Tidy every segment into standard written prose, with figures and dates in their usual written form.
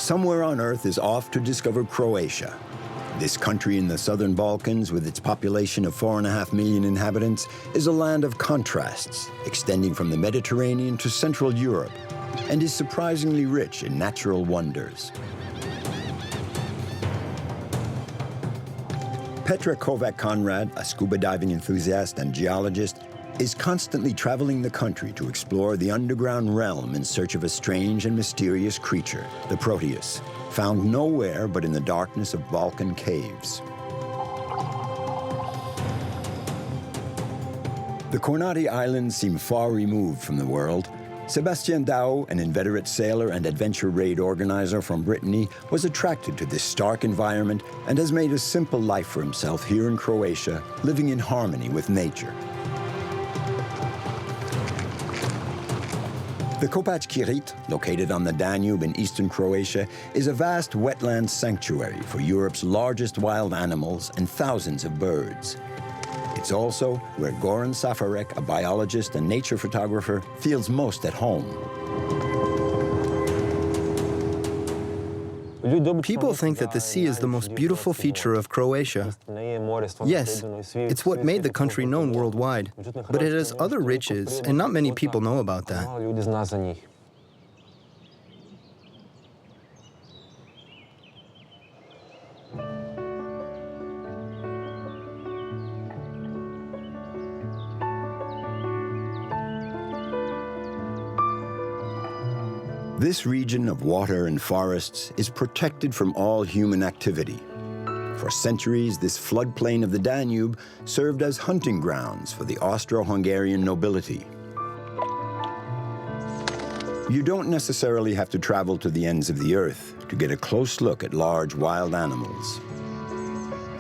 somewhere on Earth is off to discover Croatia. This country in the southern Balkans, with its population of 4.5 million inhabitants, is a land of contrasts, extending from the Mediterranean to Central Europe, and is surprisingly rich in natural wonders. Petra Kovac Konrad, a scuba diving enthusiast and geologist, is constantly traveling the country to explore the underground realm in search of a strange and mysterious creature, the proteus, found nowhere but in the darkness of Balkan caves. The Kornati Islands seem far removed from the world. Sebastien Dao, an inveterate sailor and adventure raid organizer from Brittany, was attracted to this stark environment and has made a simple life for himself here in Croatia, living in harmony with nature. The Kopački Rit, located on the Danube in eastern Croatia, is a vast wetland sanctuary for Europe's largest wild animals and thousands of birds. It's also where Goran Safarek, a biologist and nature photographer, feels most at home. People think that the sea is the most beautiful feature of Croatia. Yes, it's what made the country known worldwide, but it has other riches, and not many people know about that. This region of water and forests is protected from all human activity. For centuries, this floodplain of the Danube served as hunting grounds for the Austro-Hungarian nobility. You don't necessarily have to travel to the ends of the earth to get a close look at large wild animals.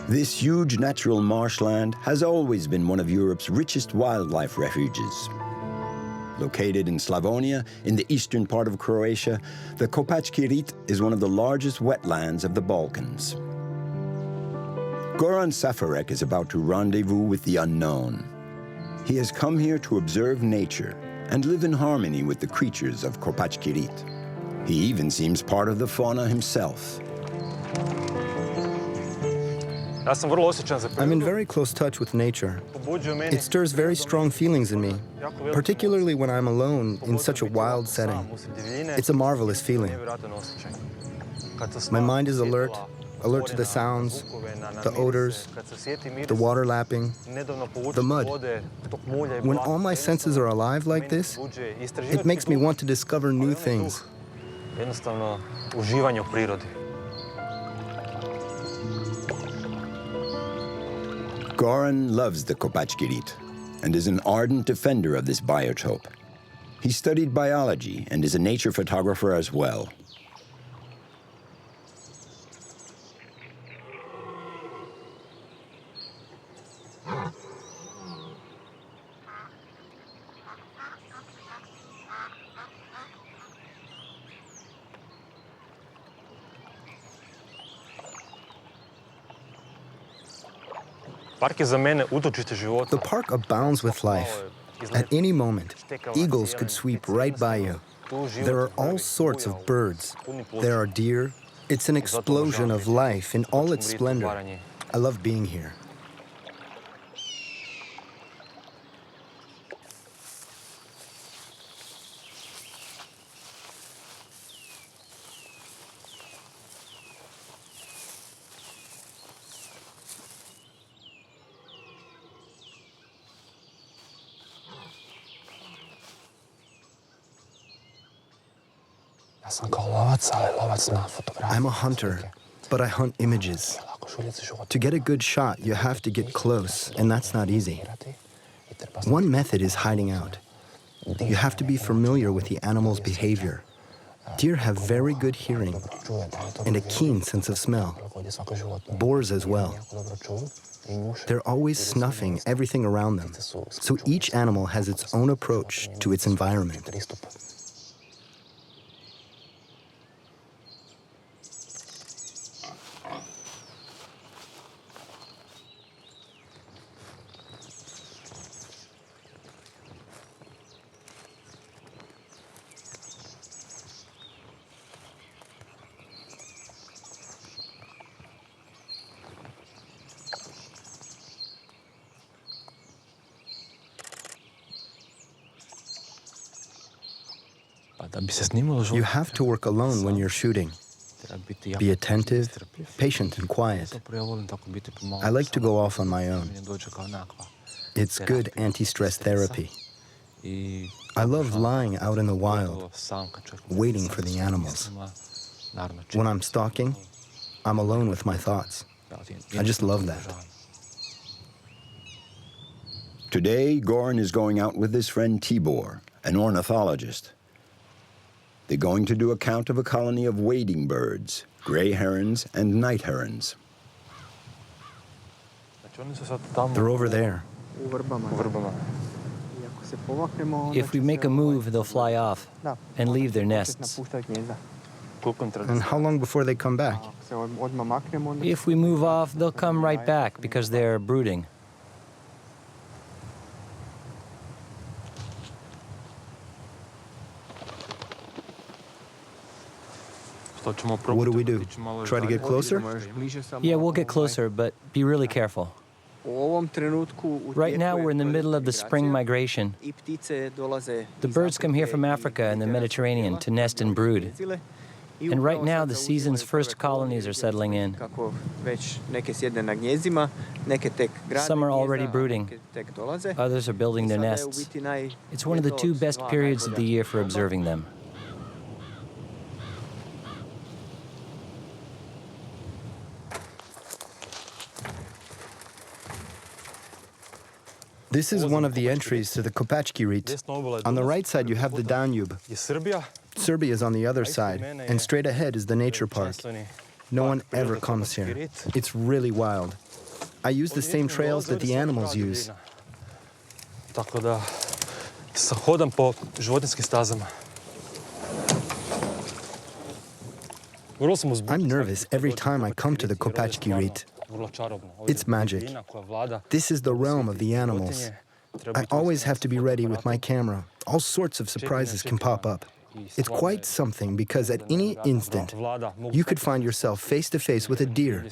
This huge natural marshland has always been one of Europe's richest wildlife refuges. Located in Slavonia, in the eastern part of Croatia, the Kopački Rit is one of the largest wetlands of the Balkans. Goran Safarek is about to rendezvous with the unknown. He has come here to observe nature and live in harmony with the creatures of Kopački Rit. He even seems part of the fauna himself. I'm in very close touch with nature. It stirs very strong feelings in me, particularly when I'm alone in such a wild setting. It's a marvelous feeling. My mind is alert to the sounds, the odors, the water lapping, the mud. When all my senses are alive like this, it makes me want to discover new things. Goran loves the Kopački Rit and is an ardent defender of this biotope. He studied biology and is a nature photographer as well. The park abounds with life. At any moment, eagles could sweep right by you. There are all sorts of birds. There are deer. It's an explosion of life in all its splendor. I love being here. I'm a hunter, but I hunt images. To get a good shot, you have to get close, and that's not easy. One method is hiding out. You have to be familiar with the animal's behavior. Deer have very good hearing and a keen sense of smell. Boars as well. They're always snuffing everything around them, so each animal has its own approach to its environment. You have to work alone when you're shooting. Be attentive, patient, and quiet. I like to go off on my own. It's good anti-stress therapy. I love lying out in the wild, waiting for the animals. When I'm stalking, I'm alone with my thoughts. I just love that. Today, Goran is going out with his friend Tibor, an ornithologist. They're going to do a count of a colony of wading birds, gray herons and night herons. They're over there. If we make a move, they'll fly off and leave their nests. And how long before they come back? If we move off, they'll come right back because they're brooding. What do we do? Try to get closer? Yeah, we'll get closer, but be really careful. Right now, we're in the middle of the spring migration. The birds come here from Africa and the Mediterranean to nest and brood. And right now, the season's first colonies are settling in. Some are already brooding. Others are building their nests. It's one of the two best periods of the year for observing them. This is one of the entries to the Kopački Rit. On the right side, you have the Danube. Serbia is on the other side, and straight ahead is the nature park. No one ever comes here. It's really wild. I use the same trails that the animals use. I'm nervous every time I come to the Kopački Rit. It's magic. This is the realm of the animals. I always have to be ready with my camera. All sorts of surprises can pop up. It's quite something because at any instant, you could find yourself face to face with a deer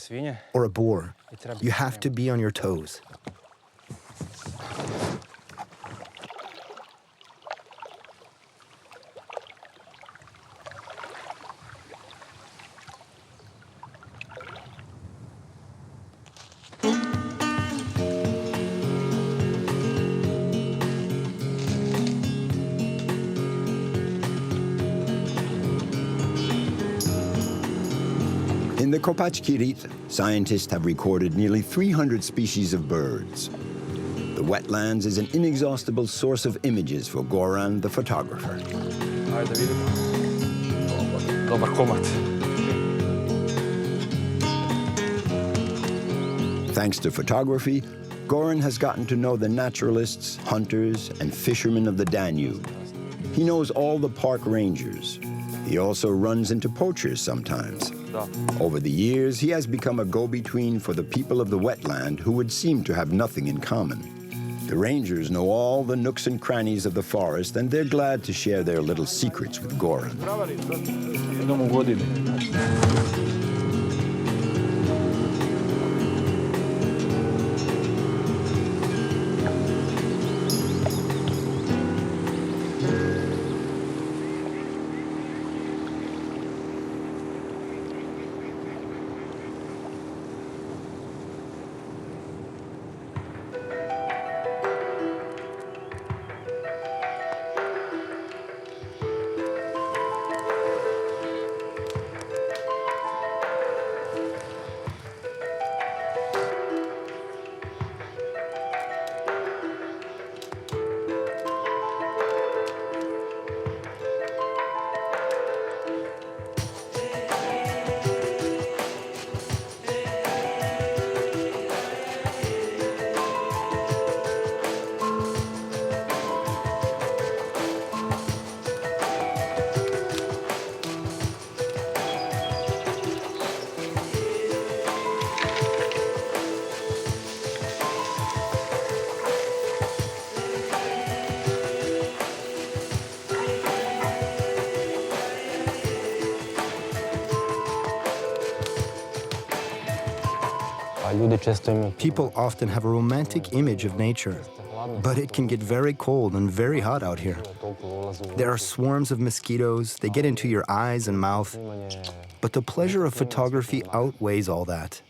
or a boar. You have to be on your toes. In the Kopački Rit, scientists have recorded nearly 300 species of birds. The wetlands is an inexhaustible source of images for Goran, the photographer. Thanks to photography, Goran has gotten to know the naturalists, hunters, and fishermen of the Danube. He knows all the park rangers. He also runs into poachers sometimes. Over the years, he has become a go-between for the people of the wetland who would seem to have nothing in common. The rangers know all the nooks and crannies of the forest, and they're glad to share their little secrets with Goran. People often have a romantic image of nature. But it can get very cold and very hot out here. There are swarms of mosquitoes, they get into your eyes and mouth. But the pleasure of photography outweighs all that.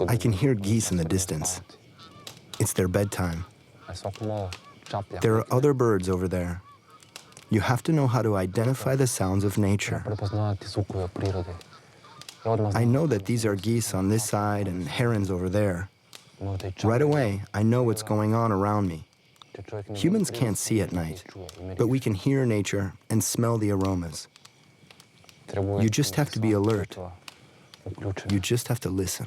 I can hear geese in the distance. It's their bedtime. There are other birds over there. You have to know how to identify the sounds of nature. I know that these are geese on this side and herons over there. Right away, I know what's going on around me. Humans can't see at night, but we can hear nature and smell the aromas. You just have to be alert. You just have to listen.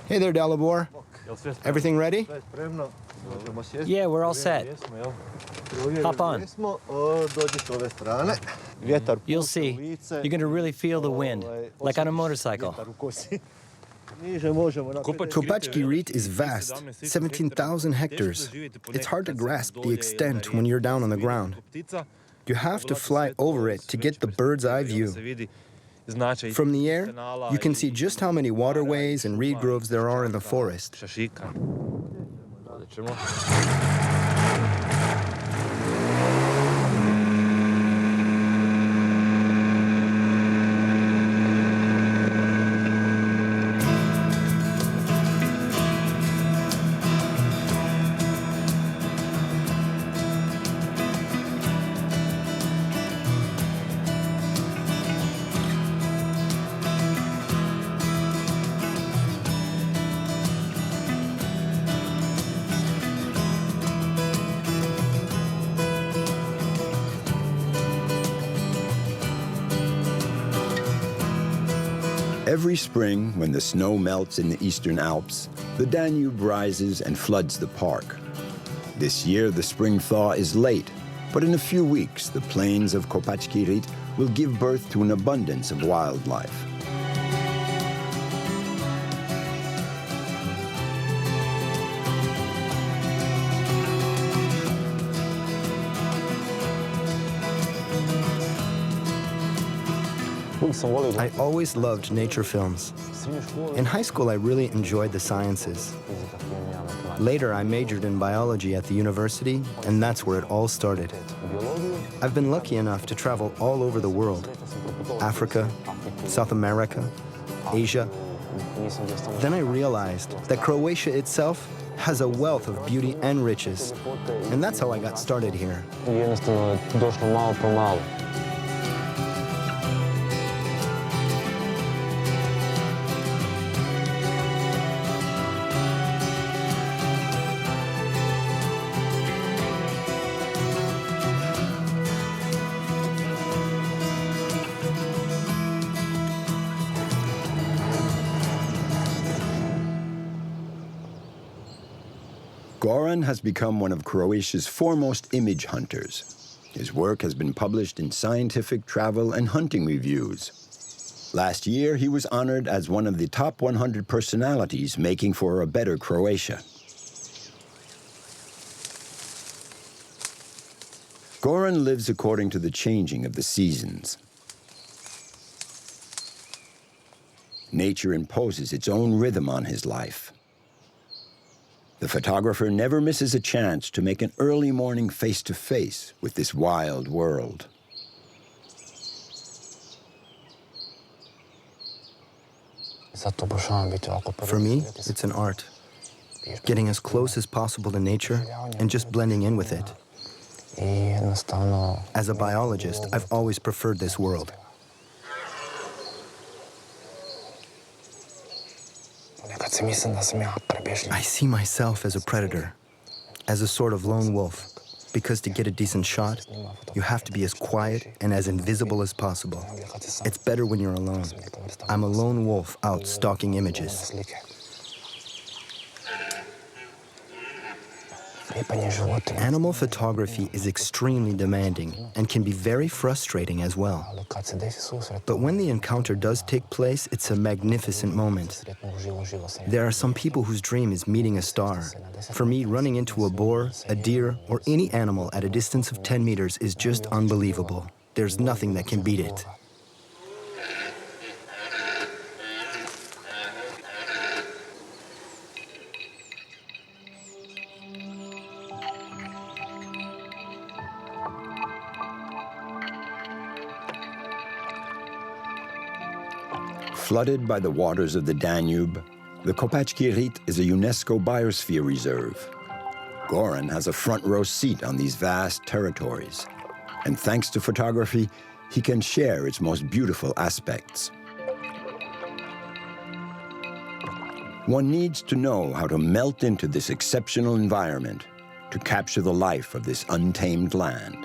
Hey there, Dalibor. Everything ready? Yeah, we're all set. Hop on. You'll see. You're going to really feel the wind, like on a motorcycle. Kopački Rit is vast, 17,000 hectares. It's hard to grasp the extent when you're down on the ground. You have to fly over it to get the bird's eye view. From the air, you can see just how many waterways and reed groves there are in the forest. Every spring, when the snow melts in the eastern Alps, the Danube rises and floods the park. This year, the spring thaw is late, but in a few weeks, the plains of Kopački Rit will give birth to an abundance of wildlife. I always loved nature films. In high school, I really enjoyed the sciences. Later, I majored in biology at the university, and that's where it all started. I've been lucky enough to travel all over the world: Africa, South America, Asia. Then I realized that Croatia itself has a wealth of beauty and riches, and that's how I got started here. Goran has become one of Croatia's foremost image hunters. His work has been published in scientific, travel, and hunting reviews. Last year, he was honored as one of the top 100 personalities making for a better Croatia. Goran lives according to the changing of the seasons. Nature imposes its own rhythm on his life. The photographer never misses a chance to make an early morning face-to-face with this wild world. For me, it's an art. Getting as close as possible to nature and just blending in with it. As a biologist, I've always preferred this world. I see myself as a predator, as a sort of lone wolf, because to get a decent shot, you have to be as quiet and as invisible as possible. It's better when you're alone. I'm a lone wolf out stalking images. Animal photography is extremely demanding and can be very frustrating as well. But when the encounter does take place, it's a magnificent moment. There are some people whose dream is meeting a star. For me, running into a boar, a deer, or any animal at a distance of 10 meters is just unbelievable. There's nothing that can beat it. Flooded by the waters of the Danube, the Kopački Rit is a UNESCO biosphere reserve. Goran has a front-row seat on these vast territories, and thanks to photography, he can share its most beautiful aspects. One needs to know how to melt into this exceptional environment to capture the life of this untamed land.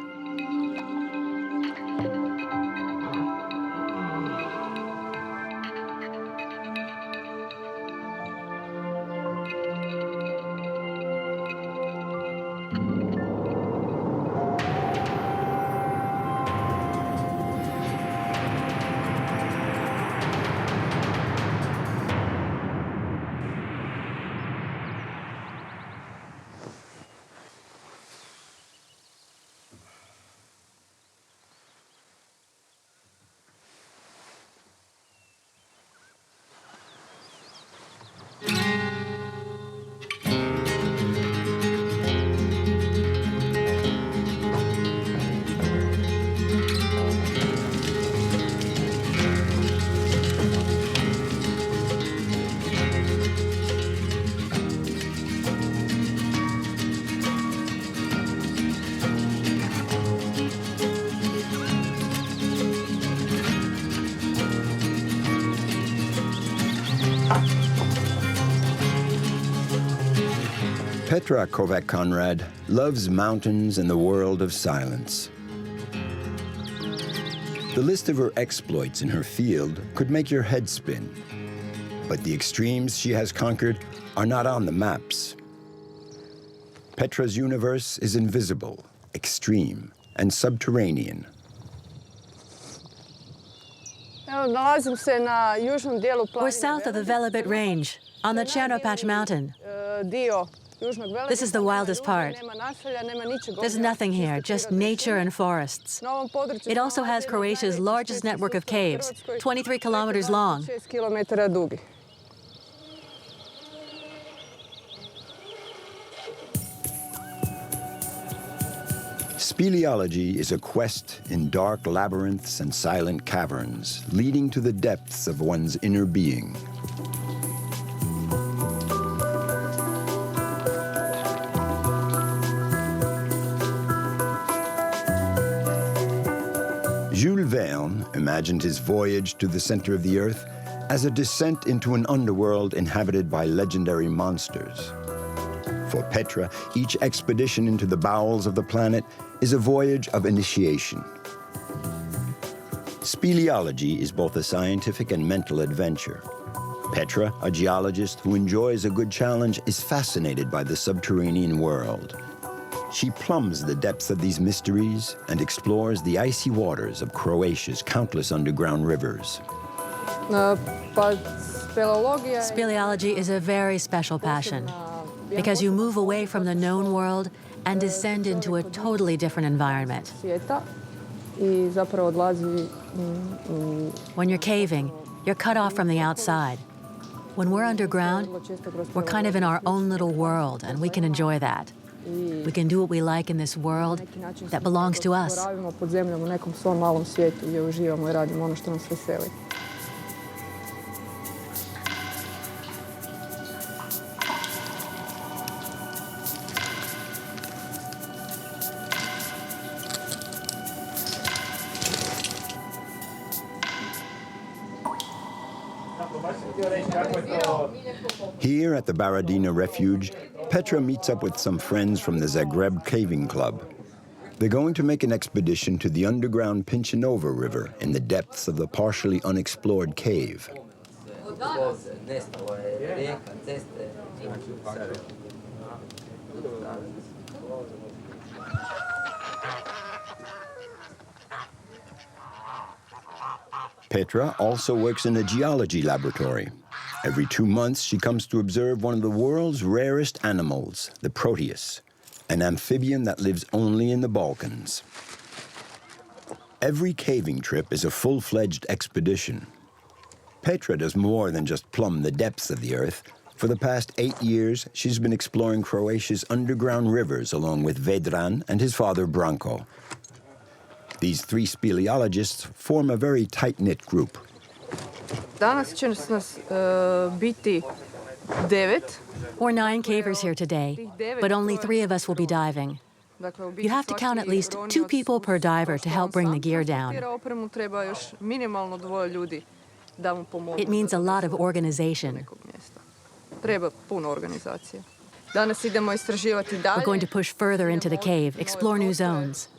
Petra Kovac Konrad loves mountains and the world of silence. The list of her exploits in her field could make your head spin, but the extremes she has conquered are not on the maps. Petra's universe is invisible, extreme, and subterranean. We're south of the Velebit Range, on the Chernopach Mountain. This is the wildest part. There's nothing here, just nature and forests. It also has Croatia's largest network of caves, 23 kilometers long. Speleology is a quest in dark labyrinths and silent caverns, leading to the depths of one's inner being. Jules Verne imagined his voyage to the center of the Earth as a descent into an underworld inhabited by legendary monsters. For Petra, each expedition into the bowels of the planet is a voyage of initiation. Speleology is both a scientific and mental adventure. Petra, a geologist who enjoys a good challenge, is fascinated by the subterranean world. She plumbs the depths of these mysteries and explores the icy waters of Croatia's countless underground rivers. Speleology is a very special passion because you move away from the known world and descend into a totally different environment. When you're caving, you're cut off from the outside. When we're underground, we're kind of in our own little world, and we can enjoy that. We can do what we like in this world that belongs to us. Here at the Baradina Refuge, Petra meets up with some friends from the Zagreb Caving Club. They're going to make an expedition to the underground Pinchinova River in the depths of the partially unexplored cave. Petra also works in a geology laboratory. Every 2 months, she comes to observe one of the world's rarest animals, the proteus, an amphibian that lives only in the Balkans. Every caving trip is a full-fledged expedition. Petra does more than just plumb the depths of the earth. For the past 8 years, she's been exploring Croatia's underground rivers along with Vedran and his father Branko. These 3 speleologists form a very tight-knit group. Danas će nas biti 9. We're 9 cavers here today, but only 3 of us will be diving. You have to count at least 2 people per diver to help bring the gear down. It means a lot of organization. Treba puno organizacije. Danas idemo istraživati dalje. We're going to push further into the cave, explore new zones.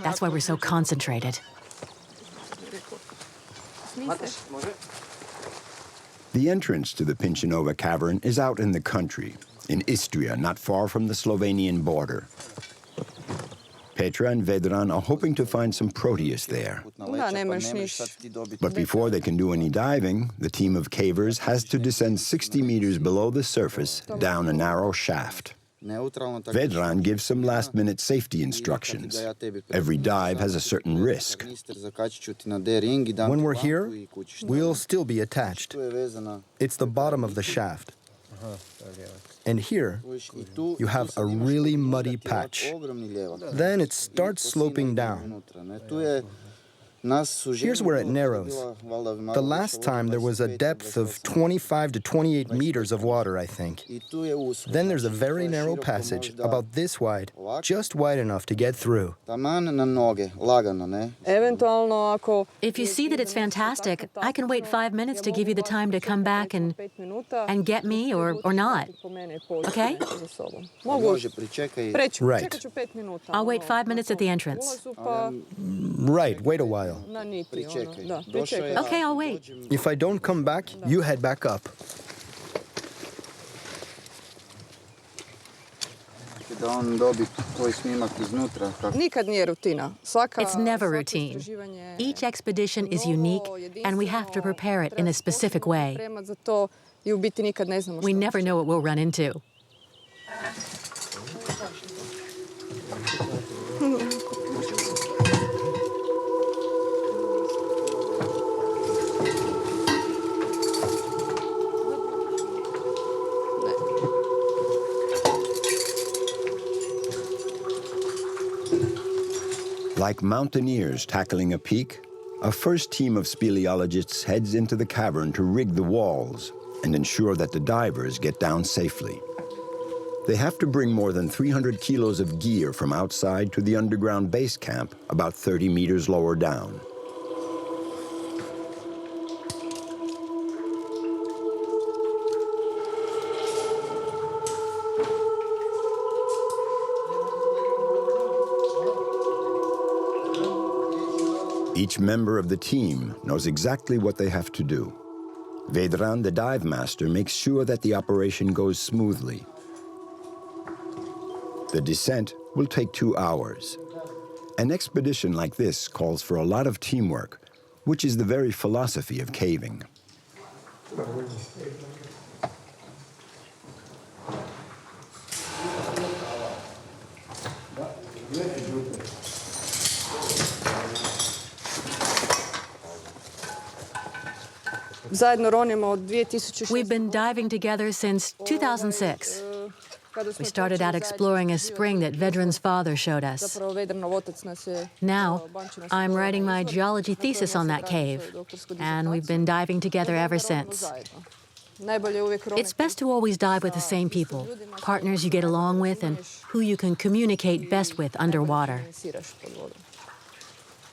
That's why we're so concentrated. The entrance to the Pinchinova cavern is out in the country, in Istria, not far from the Slovenian border. Petra and Vedran are hoping to find some proteus there. But before they can do any diving, the team of cavers has to descend 60 meters below the surface down a narrow shaft. Vedran gives some last-minute safety instructions. Every dive has a certain risk. When we're here, we'll still be attached. It's the bottom of the shaft. And here, you have a really muddy patch. Then it starts sloping down. Here's where it narrows. The last time there was a depth of 25 to 28 meters of water, I think. Then there's a very narrow passage, about this wide, just wide enough to get through. If you see that it's fantastic, I can wait 5 minutes to give you the time to come back and get me or not. Okay? Right. I'll wait 5 minutes at the entrance. Right, wait a while. Okay, I'll wait. If I don't come back, you head back up. It's never routine. Each expedition is unique, and we have to prepare it in a specific way. We never know what we'll run into. Like mountaineers tackling a peak, a first team of speleologists heads into the cavern to rig the walls and ensure that the divers get down safely. They have to bring more than 300 kilos of gear from outside to the underground base camp about 30 meters lower down. Each member of the team knows exactly what they have to do. Vedran, the dive master, makes sure that the operation goes smoothly. The descent will take 2 hours. An expedition like this calls for a lot of teamwork, which is the very philosophy of caving. We've been diving together since 2006. We started out exploring a spring that Vedran's father showed us. Now, I'm writing my geology thesis on that cave, and we've been diving together ever since. It's best to always dive with the same people, partners you get along with and who you can communicate best with underwater.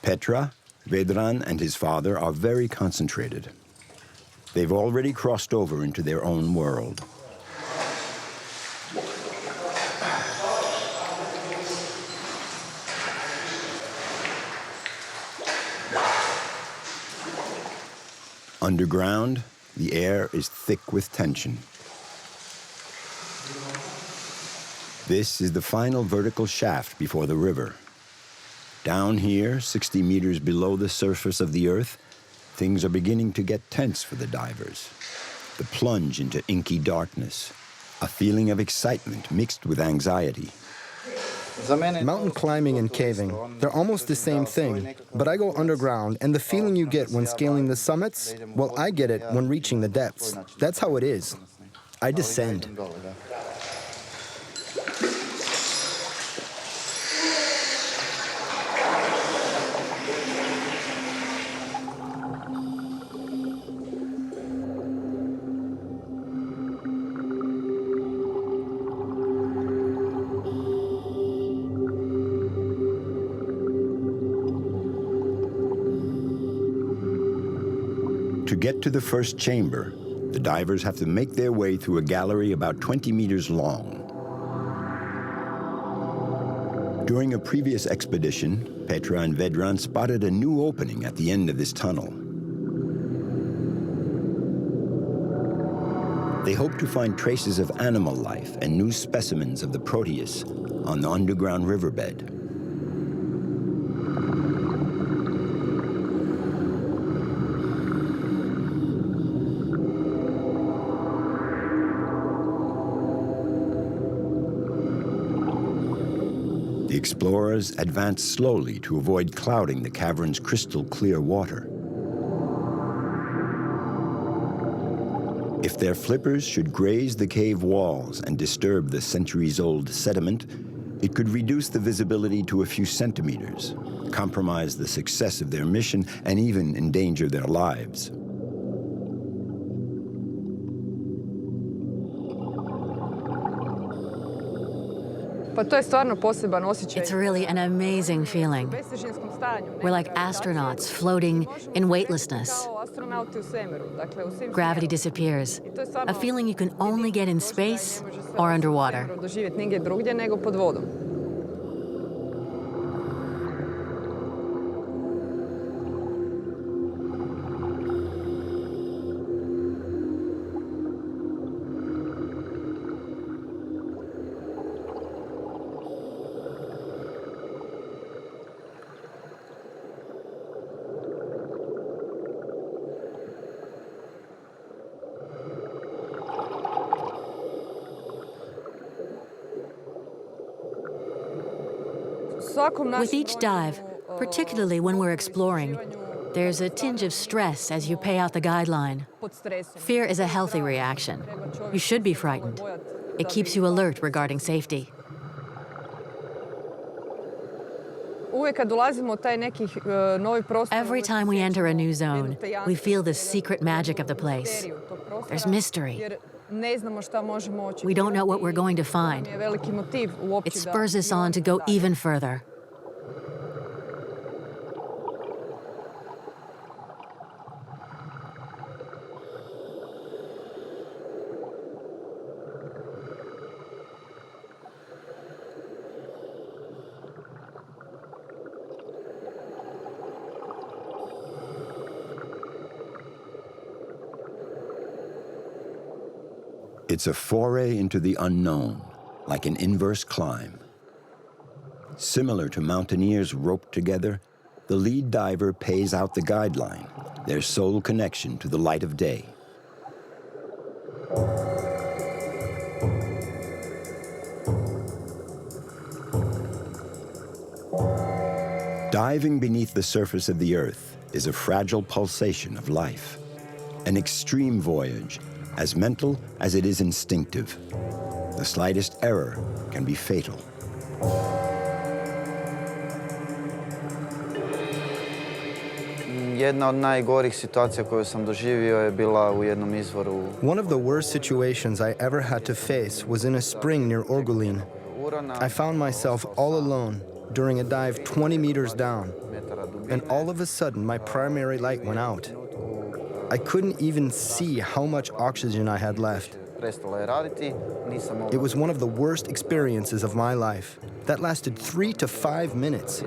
Petra, Vedran, and his father are very concentrated. They've already crossed over into their own world. Underground, the air is thick with tension. This is the final vertical shaft before the river. Down here, 60 meters below the surface of the earth, things are beginning to get tense for the divers. The plunge into inky darkness, a feeling of excitement mixed with anxiety. Mountain climbing and caving, they're almost the same thing, but I go underground, and the feeling you get when scaling the summits, well, I get it when reaching the depths. That's how it is. I descend. To get to the first chamber, the divers have to make their way through a gallery about 20 meters long. During a previous expedition, Petra and Vedran spotted a new opening at the end of this tunnel. They hope to find traces of animal life and new specimens of the proteus on the underground riverbed. The explorers advance slowly to avoid clouding the cavern's crystal-clear water. If their flippers should graze the cave walls and disturb the centuries-old sediment, it could reduce the visibility to a few centimeters, compromise the success of their mission, and even endanger their lives. It's really an amazing feeling. We're like astronauts floating in weightlessness. Gravity disappears, a feeling you can only get in space or underwater. With each dive, particularly when we're exploring, there's a tinge of stress as you pay out the guideline. Fear is a healthy reaction. You should be frightened. It keeps you alert regarding safety. Every time we enter a new zone, we feel the secret magic of the place. There's mystery. We don't know what we're going to find. It spurs us on to go even further. It's a foray into the unknown, like an inverse climb. Similar to mountaineers roped together, the lead diver pays out the guideline, their sole connection to the light of day. Diving beneath the surface of the Earth is a fragile pulsation of life, an extreme voyage, as mental as it is instinctive. The slightest error can be fatal. One of the worst situations I ever had to face was in a spring near Orgulin. I found myself all alone during a dive 20 meters down, and all of a sudden my primary light went out. I couldn't even see how much oxygen I had left. It was one of the worst experiences of my life. That lasted 3 to 5 minutes.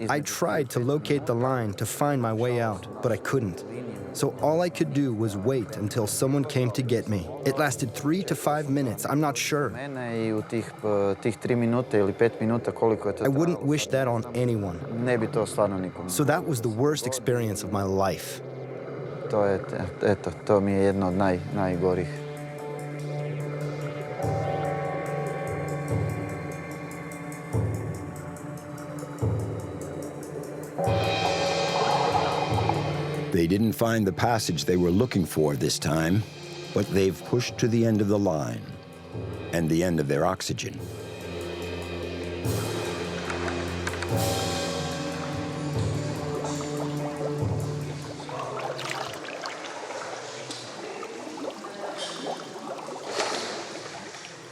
I tried to locate the line to find my way out, but I couldn't. So all I could do was wait until someone came to get me. It lasted 3 to 5 minutes, I'm not sure. I wouldn't wish that on anyone. So that was the worst experience of my life. They didn't find the passage they were looking for this time, but they've pushed to the end of the line and the end of their oxygen.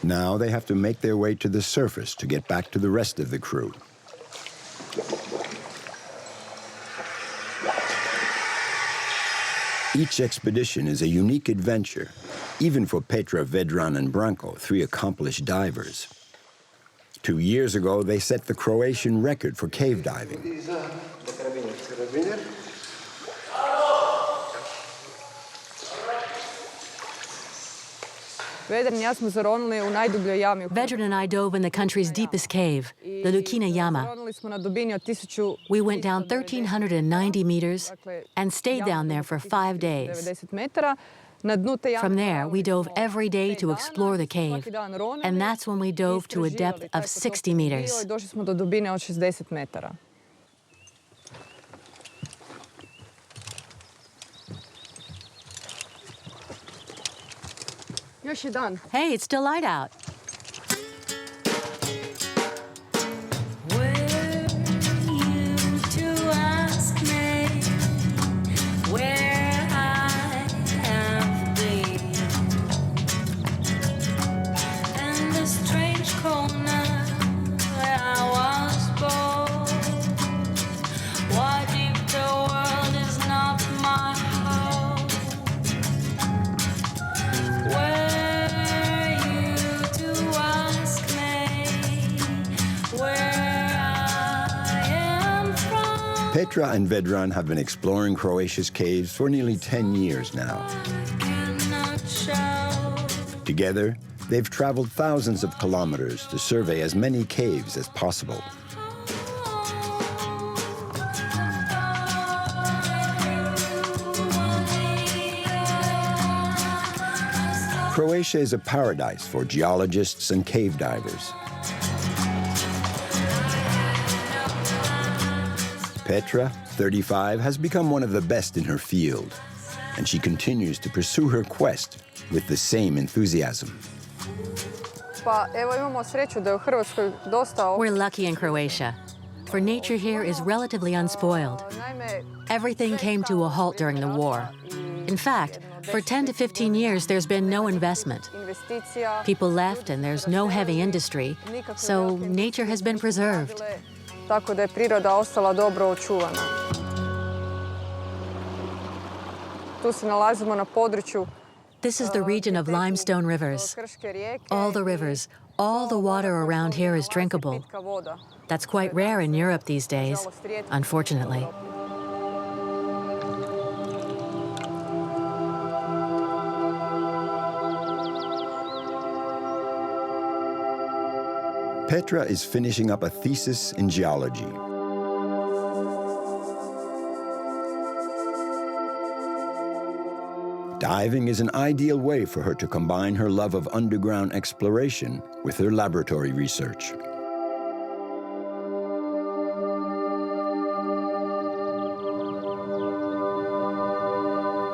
Now they have to make their way to the surface to get back to the rest of the crew. Each expedition is a unique adventure, even for Petra, Vedran, and Branko, 3 accomplished divers. 2 years ago, they set the Croatian record for cave diving. Vedran and I dove in the country's deepest cave, the Lukina Yama. We went down 1,390 meters and stayed down there for 5 days. From there, we dove every day to explore the cave, and that's when we dove to a depth of 60 meters. Hey, it's still light out. Petra and Vedran have been exploring Croatia's caves for nearly 10 years now. Together, they've traveled thousands of kilometers to survey as many caves as possible. Croatia is a paradise for geologists and cave divers. Petra, 35, has become one of the best in her field, and she continues to pursue her quest with the same enthusiasm. We're lucky in Croatia, for nature here is relatively unspoiled. Everything came to a halt during the war. In fact, for 10 to 15 years, there's been no investment. People left and there's no heavy industry, so nature has been preserved. Tako da je priroda ostala dobro očuvana. Tu se nalazimo na području. This is the region of limestone rivers. All the rivers, all the water around here is drinkable. That's quite rare in Europe these days, unfortunately. Petra is finishing up a thesis in geology. Diving is an ideal way for her to combine her love of underground exploration with her laboratory research.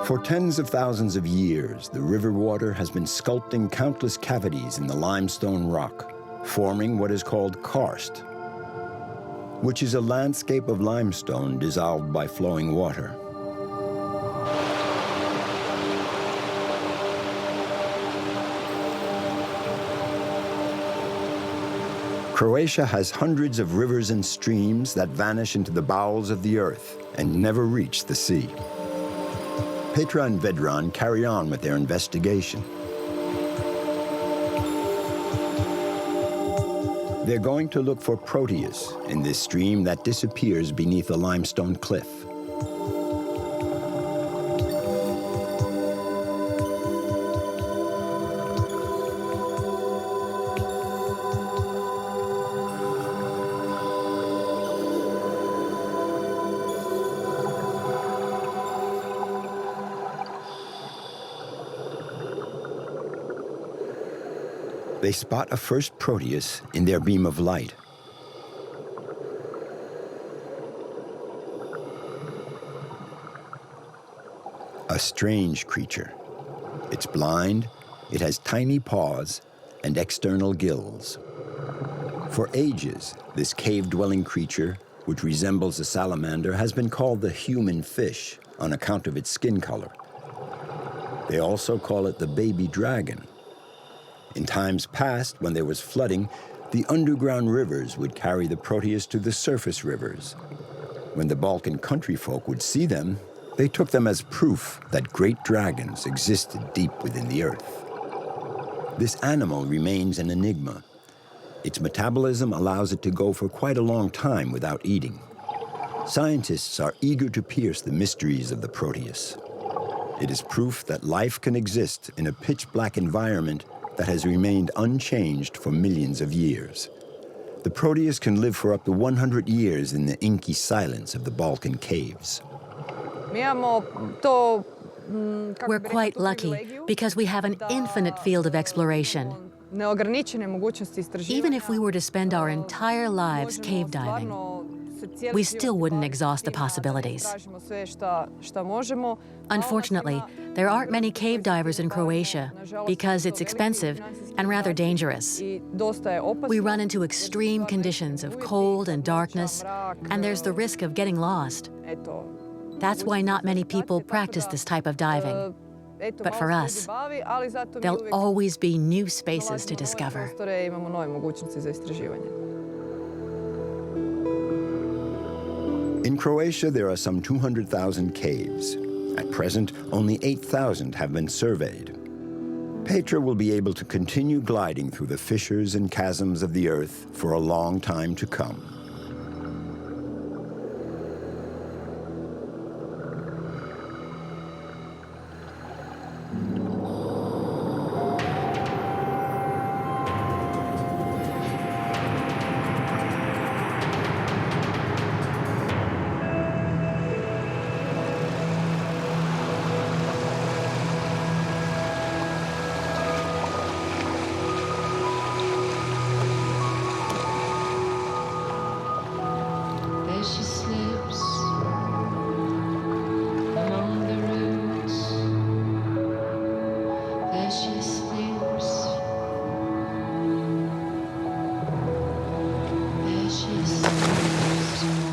For tens of thousands of years, the river water has been sculpting countless cavities in the limestone rock, forming what is called karst, which is a landscape of limestone dissolved by flowing water. Croatia has hundreds of rivers and streams that vanish into the bowels of the earth and never reach the sea. Petra and Vedran carry on with their investigation. They're going to look for proteus in this stream that disappears beneath a limestone cliff. they spot a first proteus in their beam of light. A strange creature. It's blind, it has tiny paws and external gills. For ages, this cave-dwelling creature, which resembles a salamander, has been called the human fish on account of its skin color. They also call it the baby dragon. In times past, when there was flooding, the underground rivers would carry the proteus to the surface rivers. When the Balkan country folk would see them, they took them as proof that great dragons existed deep within the earth. This animal remains an enigma. Its metabolism allows it to go for quite a long time without eating. Scientists are eager to pierce the mysteries of the proteus. It is proof that life can exist in a pitch-black environment that has remained unchanged for millions of years. The proteus can live for up to 100 years in the inky silence of the Balkan caves. We're quite lucky because we have an infinite field of exploration. Even if we were to spend our entire lives cave diving, we still wouldn't exhaust the possibilities. Unfortunately, there aren't many cave divers in Croatia because it's expensive and rather dangerous. We run into extreme conditions of cold and darkness, and there's the risk of getting lost. That's why not many people practice this type of diving. But for us, there'll always be new spaces to discover. In Croatia, there are some 200,000 caves. At present, only 8,000 have been surveyed. Petra will be able to continue gliding through the fissures and chasms of the earth for a long time to come.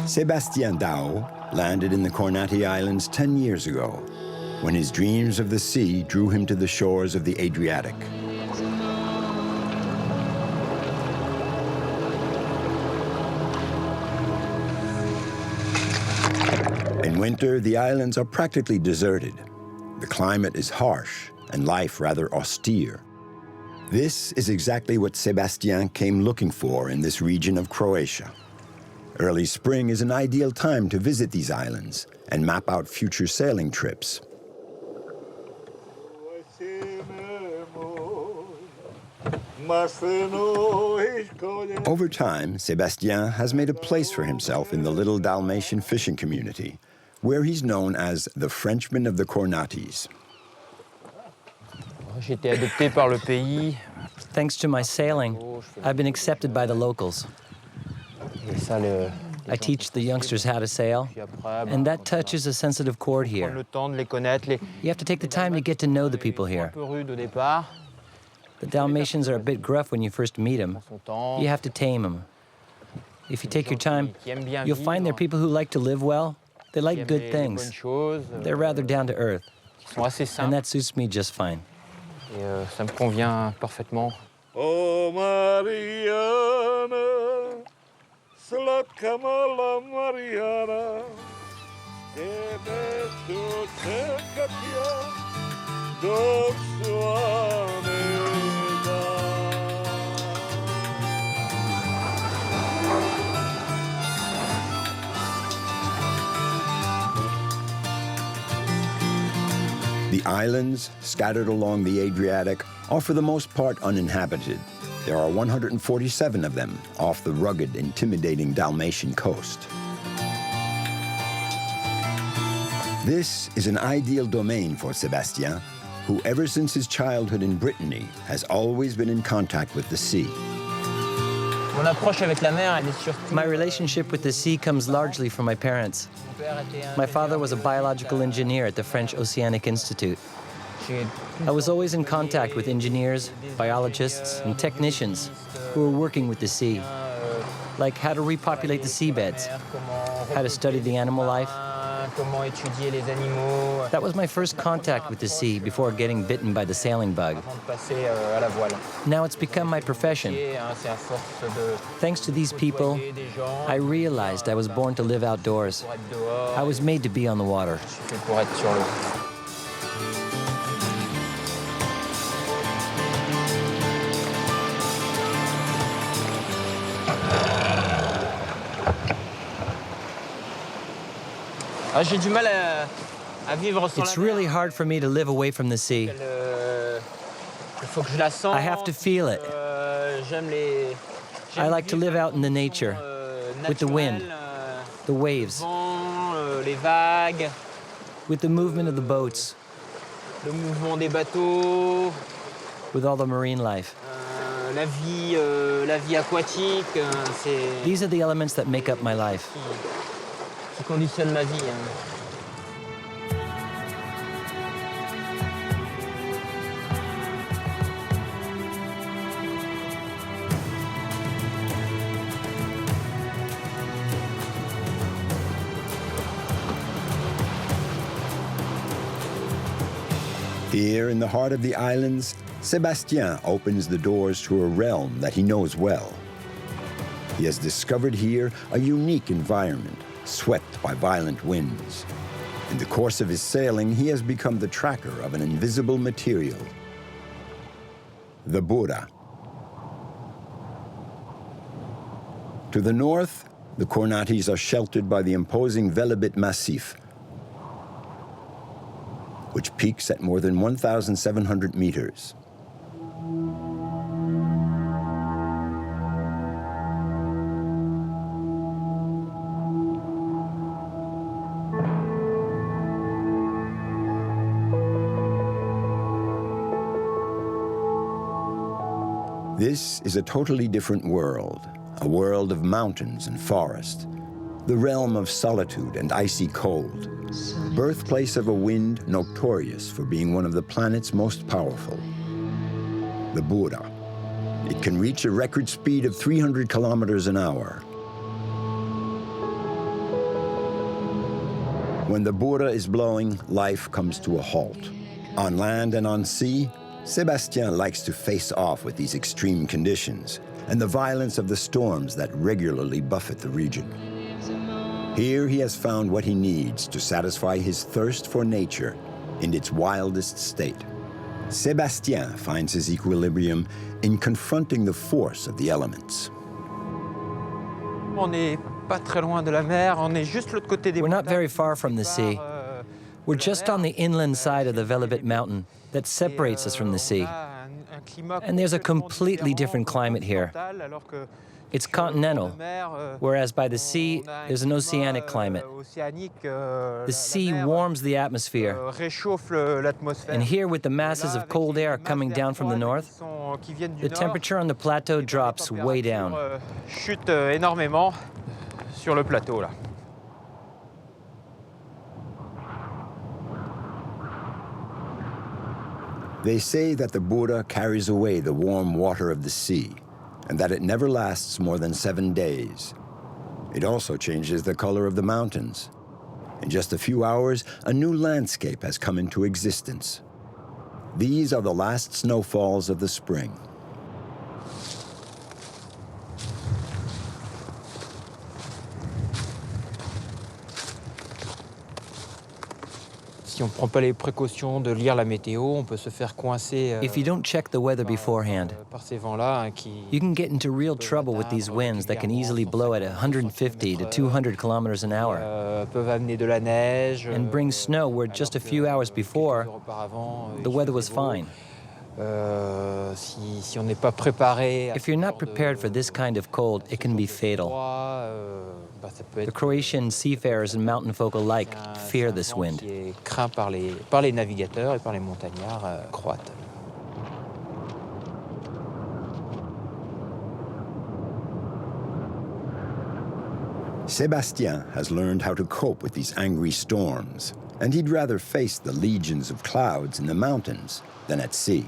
Sebastien Dao landed in the Kornati Islands 10 years ago, when his dreams of the sea drew him to the shores of the Adriatic. In winter, the islands are practically deserted. The climate is harsh and life rather austere. This is exactly what Sebastien came looking for in this region of Croatia. Early spring is an ideal time to visit these islands and map out future sailing trips. Over time, Sebastien has made a place for himself in the little Dalmatian fishing community, where he's known as the Frenchman of the Kornatis. Thanks to my sailing, I've been accepted by the locals. I teach the youngsters how to sail, and that touches a sensitive chord here. You have to take the time to get to know the people here. The Dalmatians are a bit gruff when you first meet them. You have to tame them. If you take your time, you'll find they're people who like to live well. They like good things. They're rather down to earth. And that suits me just fine. Oh, Mariana, Slatka mala Mariana, neću čekat ja dok svane dan. The islands, scattered along the Adriatic, are for the most part uninhabited. There are 147 of them off the rugged, intimidating Dalmatian coast. This is an ideal domain for Sebastien, who ever since his childhood in Brittany has always been in contact with the sea. My relationship with the sea comes largely from my parents. My father was a biological engineer at the French Oceanic Institute. I was always in contact with engineers, biologists, and technicians who were working with the sea, like how to repopulate the seabeds, how to study the animal life. That was my first contact with the sea before getting bitten by the sailing bug. Now it's become my profession. Thanks to these people, I realized I was born to live outdoors. I was made to be on the water. It's really hard for me to live away from the sea. I have to feel it. I like to live out in the nature, with the wind, the waves, with the movement of the boats, with all the marine life. These are the elements that make up my life. Here in the heart of the islands, Sebastien opens the doors to a realm that he knows well. He has discovered here a unique environment, swept by violent winds. In the course of his sailing, he has become the tracker of an invisible material, the Bura. To the north, the Kornatis are sheltered by the imposing Velebit Massif, which peaks at more than 1,700 meters. This is a totally different world, a world of mountains and forest, the realm of solitude and icy cold, birthplace of a wind notorious for being one of the planet's most powerful, the Bura. It can reach a record speed of 300 kilometers an hour. When the Bura is blowing, life comes to a halt. On land and on sea, Sebastien likes to face off with these extreme conditions and the violence of the storms that regularly buffet the region. Here he has found what he needs to satisfy his thirst for nature in its wildest state. Sebastien finds his equilibrium in confronting the force of the elements. We're not very far from the sea. We're just on the inland side of the Velebit mountain that separates us from the sea. And there's a completely different climate here. It's continental, whereas by the sea, there's an oceanic climate. The sea warms the atmosphere. And here, with the masses of cold air coming down from the north, the temperature on the plateau drops way down. They say that the Bura carries away the warm water of the sea, and that it never lasts more than 7 days. It also changes the color of the mountains. In just a few hours, a new landscape has come into existence. These are the last snowfalls of the spring. If you don't check the weather beforehand, you can get into real trouble with these winds that can easily blow at 150 to 200 kilometers an hour and bring snow where just a few hours before, the weather was fine. If you're not prepared for this kind of cold, it can be fatal. The Croatian seafarers and mountain folk alike fear this wind. Sebastien has learned how to cope with these angry storms, and he'd rather face the legions of clouds in the mountains than at sea.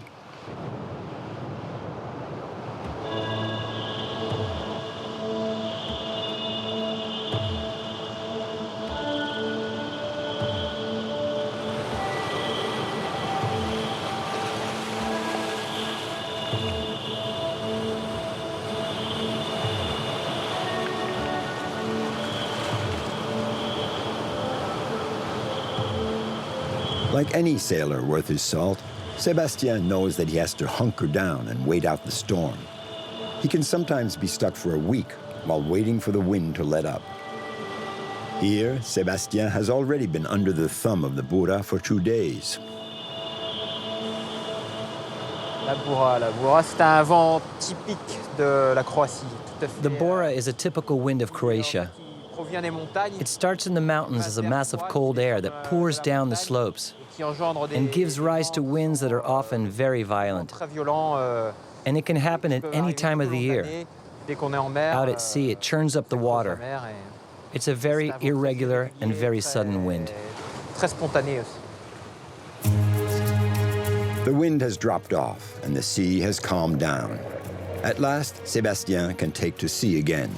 Like any sailor worth his salt, Sebastien knows that he has to hunker down and wait out the storm. He can sometimes be stuck for a week while waiting for the wind to let up. Here, Sebastien has already been under the thumb of the Bura for 2 days. The Bora is a typical wind of Croatia. It starts in the mountains as a mass of cold air that pours down the slopes and gives rise to winds that are often very violent. And it can happen at any time of the year. Out at sea, it churns up the water. It's a very irregular and very sudden wind. The wind has dropped off and the sea has calmed down. At last, Sebastien can take to sea again.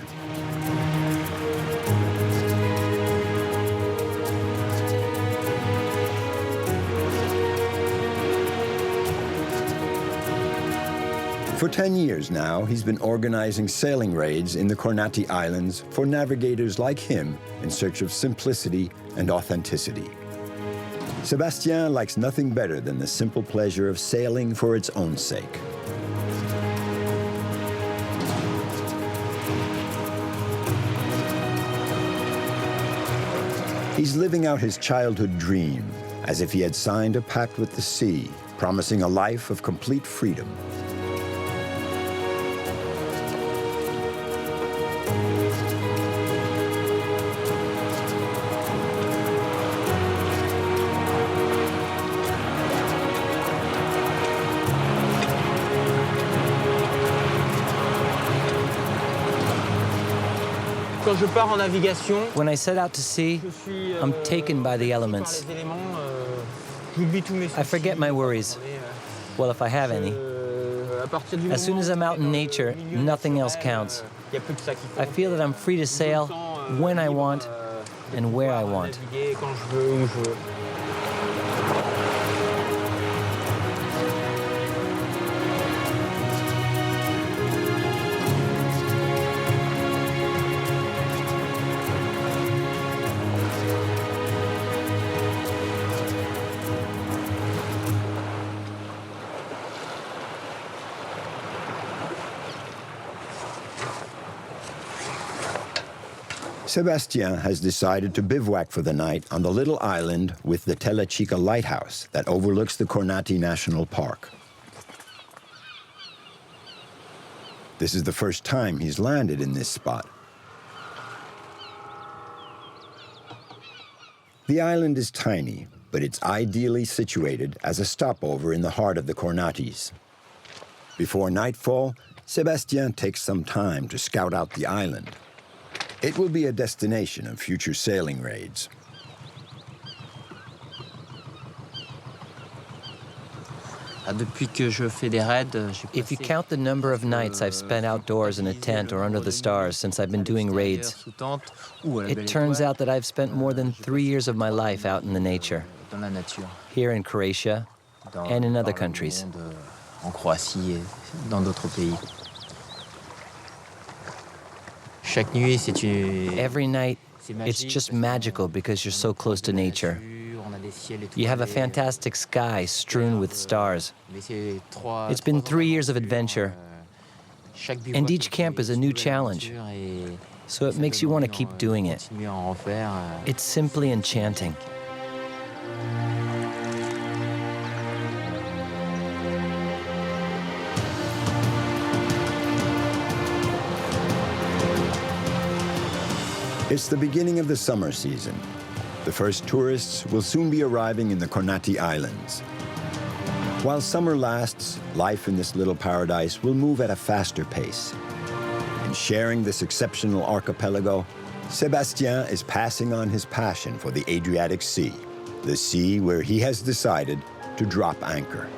For 10 years now, he's been organizing sailing raids in the Kornati Islands for navigators like him in search of simplicity and authenticity. Sebastien likes nothing better than the simple pleasure of sailing for its own sake. He's living out his childhood dream, as if he had signed a pact with the sea, promising a life of complete freedom. When I set out to sea, I'm taken by the elements. I forget my worries. Well, if I have any. As soon as I'm out in nature, nothing else counts. I feel that I'm free to sail when I want and where I want. Sebastien has decided to bivouac for the night on the little island with the Telechica lighthouse that overlooks the Kornati National Park. This is the first time he's landed in this spot. The island is tiny, but it's ideally situated as a stopover in the heart of the Kornatis. Before nightfall, Sebastien takes some time to scout out the island. It will be a destination of future sailing raids. If you count the number of nights I've spent outdoors in a tent or under the stars since I've been doing raids, it turns out that I've spent more than 3 years of my life out in the nature, here in Croatia and in other countries. Every night, it's just magical because you're so close to nature. You have a fantastic sky strewn with stars. It's been 3 years of adventure, and each camp is a new challenge, so it makes you want to keep doing it. It's simply enchanting. It's the beginning of the summer season. The first tourists will soon be arriving in the Kornati Islands. While summer lasts, life in this little paradise will move at a faster pace. In sharing this exceptional archipelago, Sebastien is passing on his passion for the Adriatic Sea, the sea where he has decided to drop anchor.